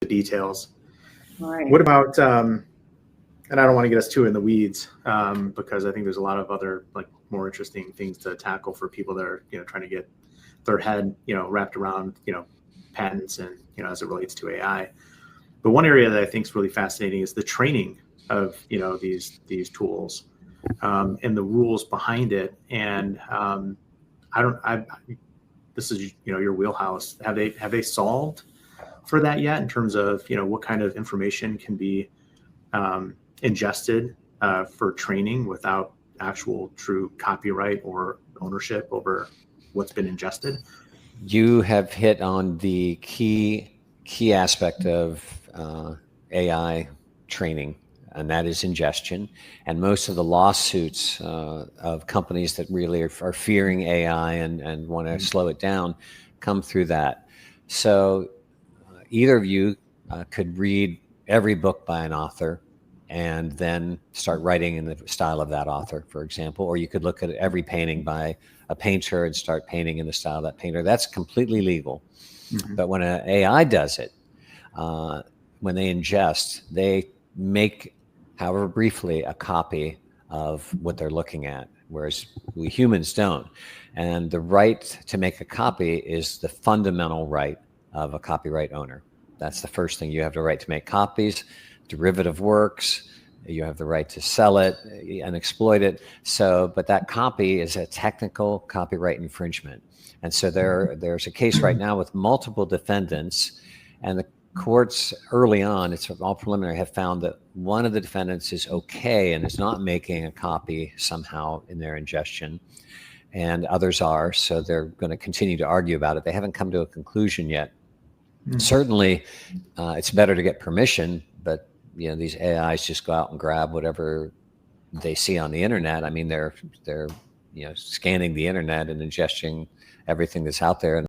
the details. Right. What about, and I don't want to get us too in the weeds, because I think there's a lot of other like more interesting things to tackle for people that are, trying to get their head, wrapped around, patents and, as it relates to AI. But one area that I think is really fascinating is the training of, these tools, and the rules behind it. And this is, your wheelhouse. Have they solved for that yet in terms of, what kind of information can be ingested for training without actual true copyright or ownership over what's been ingested? You have hit on the key aspect of AI training, and that is ingestion. And most of the lawsuits of companies that really are fearing AI and want to slow it down come through that. So either of you could read every book by an author and then start writing in the style of that author, for example, or you could look at every painting by a painter and start painting in the style of that painter. That's completely legal. Mm-hmm. But when an AI does it, when they ingest, they make, however briefly, a copy of what they're looking at, whereas we humans don't. And the right to make a copy is the fundamental right of a copyright owner. That's the first thing. You have the right to make copies, derivative works, you have the right to sell it and exploit it. So, but that copy is a technical copyright infringement. And so there's a case right now with multiple defendants, and the courts early on, it's all preliminary, have found that one of the defendants is okay and is not making a copy somehow in their ingestion, and others are. So they're going to continue to argue about it. They haven't come to a conclusion yet. Mm-hmm. Certainly, it's better to get permission, but these AIs just go out and grab whatever they see on the internet. I mean, they're scanning the internet and ingesting everything that's out there. And